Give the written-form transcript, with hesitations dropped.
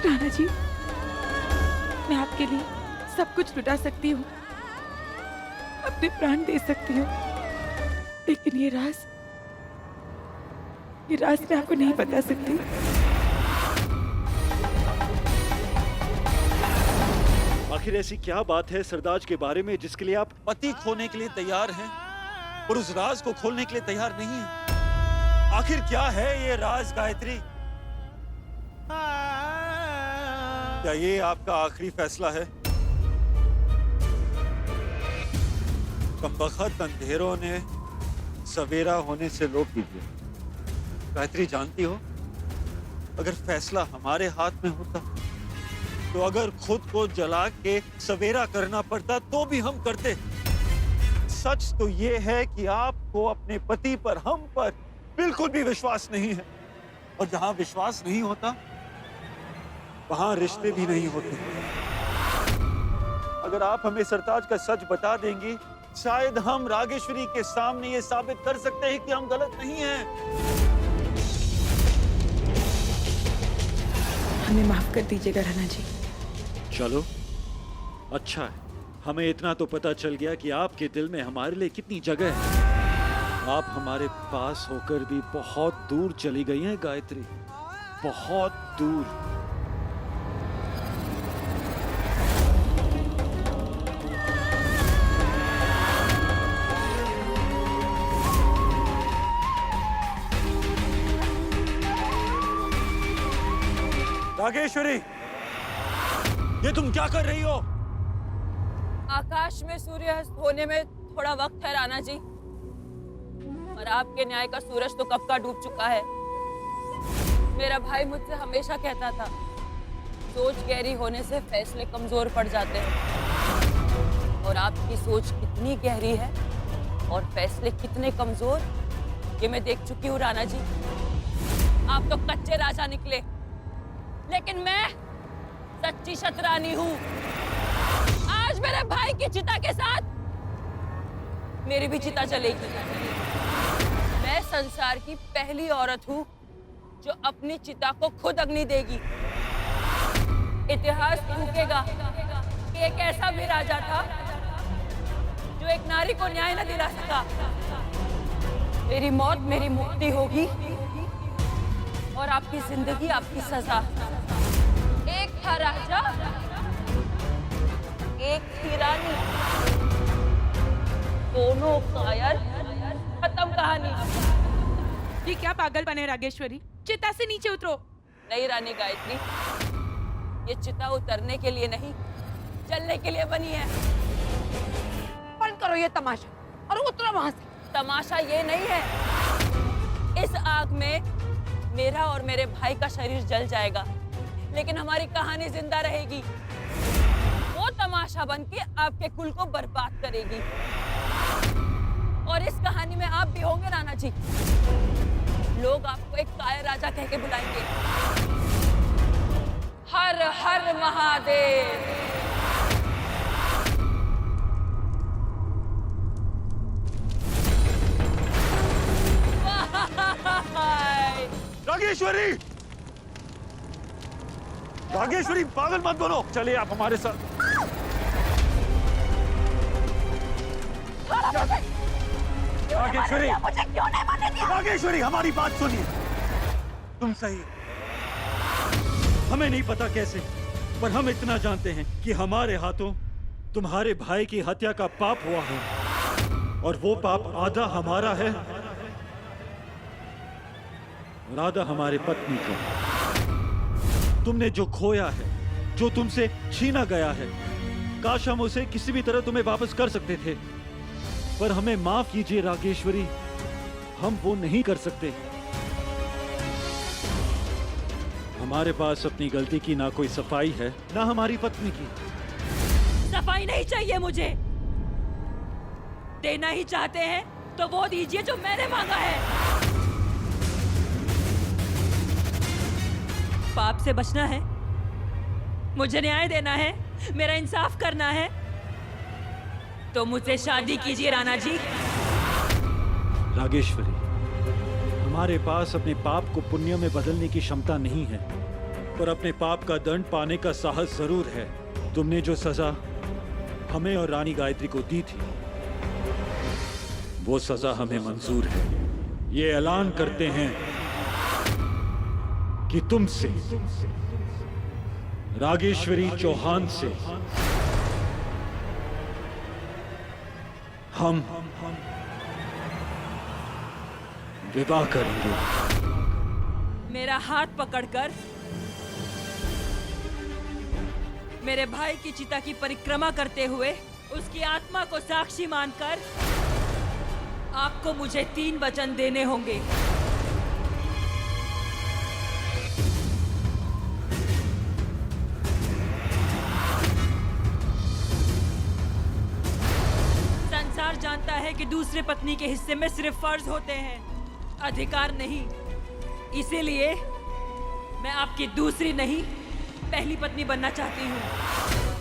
राणा जी, मैं आपके लिए सब कुछ लुटा सकती हूँ, अपने प्राण दे सकती हूँ, लेकिन ये राज मैं आपको नहीं बता सकती। आखिर ऐसी क्या बात है सरदाज के बारे में जिसके लिए आप पति खोने के लिए तैयार हैं और उस राज को खोलने के लिए तैयार नहीं हैं? आखिर क्या है ये राज गायत्री? क्या ये आपका आखिरी फैसला है? कमबख्त अंधेरों ने सवेरा होने से रोक दीजिए। गायत्री, जानती हो, अगर फैसला हमारे हाथ में होता तो अगर खुद को जला के सवेरा करना पड़ता तो भी हम करते। सच तो ये है कि आपको अपने पति पर, हम पर बिल्कुल भी विश्वास नहीं है, और जहां विश्वास नहीं होता वहां रिश्ते भी नहीं होते। अगर आप हमें सरताज का सच बता देंगी, शायद हम रागेश्वरी के सामने ये साबित कर सकते हैं कि हम गलत नहीं हैं। हमें माफ कर दीजिएगा राणा जी। चलो, अच्छा है, हमें इतना तो पता चल गया कि आपके दिल में हमारे लिए कितनी जगह है। आप हमारे पास होकर भी बहुत दूर चली गई हैं गायत्री, बहुत दूर। रागेश्वरी, ये तुम क्या कर रही हो? आकाश में सूर्यास्त होने में थोड़ा वक्त है राणा जी, और आपके न्याय का सूरज तो कब का डूब चुका है। मेरा भाई मुझसे हमेशा कहता था, सोच गहरी होने से फैसले कमजोर पड़ जाते हैं, और आपकी सोच कितनी गहरी है और फैसले कितने कमजोर, ये मैं देख चुकी हूँ राणा जी। आप तो कच्चे राजा निकले, लेकिन मैं सच्ची शतरानी हूँ। आज मेरे भाई की चिता के साथ मेरी भी चिता चलेगी। मैं संसार की पहली औरत हूँ जो अपनी चिता को खुद अग्नि देगी। इतिहास भूकेगा कि एक ऐसा भी राजा था जो एक नारी को न्याय न दिला सका। मेरी मौत मेरी मुक्ति होगी, और आपकी जिंदगी आपकी सजा। एक था राजा, एक थी रानी, दोनों कायर, खत्म कहानी। ये क्या पागलपन है रागेश्वरी? चिता से नीचे उतरो। नहीं रानी गायत्री, ये चिता उतरने के लिए नहीं, चलने के लिए बनी है। बंद करो ये तमाशा और उतरो वहां से। तमाशा ये नहीं है, इस आग में मेरा और मेरे भाई का शरीर जल जाएगा, लेकिन हमारी कहानी जिंदा रहेगी। वो तमाशा बनके आपके कुल को बर्बाद करेगी, और इस कहानी में आप भी होंगे राणा जी। लोग आपको एक कायर राजा कह के बुलाएंगे। हर हर महादेव। रागेश्वरी, रागेश्वरी, पागल मत बनो, चलिए आप हमारे साथ। रागेश्वरी, मुझे क्यों नहीं मारने दिया? रागेश्वरी, हमारी बात सुनिए। तुम सही हो, हमें नहीं पता कैसे, पर हम इतना जानते हैं कि हमारे हाथों तुम्हारे भाई की हत्या का पाप हुआ है, और वो पाप आधा हमारा है और आधा हमारे पत्नी का। तुमने जो खोया है, जो तुमसे छीना गया है, काश हम उसे किसी भी तरह तुम्हें वापस कर सकते थे, पर हमें माफ कीजिए रागेश्वरी, हम वो नहीं कर सकते। हमारे पास अपनी गलती की ना कोई सफाई है, ना हमारी पत्नी की। सफाई नहीं चाहिए मुझे। देना ही चाहते हैं तो वो दीजिए जो मैंने मांगा है। पाप से बचना है, मुझे न्याय देना है, मेरा इंसाफ करना है, तो मुझसे शादी कीजिए राणा जी। रागेश्वरी, हमारे पास अपने पाप को पुण्य में बदलने की क्षमता नहीं है, पर अपने पाप का दंड पाने का साहस जरूर है। तुमने जो सजा हमें और रानी गायत्री को दी थी, वो सजा हमें मंजूर है। ये ऐलान करते हैं कि तुमसे, रागेश्वरी चौहान से, हम विवाह करेंगे। मेरा हाथ पकड़कर मेरे भाई की चिता की परिक्रमा करते हुए उसकी आत्मा को साक्षी मानकर आपको मुझे 3 वचन देने होंगे। संसार जानता है कि दूसरे पत्नी के हिस्से में सिर्फ फर्ज होते हैं, अधिकार नहीं। इसीलिए मैं आपकी दूसरी नहीं, पहली पत्नी बनना चाहती हूँ।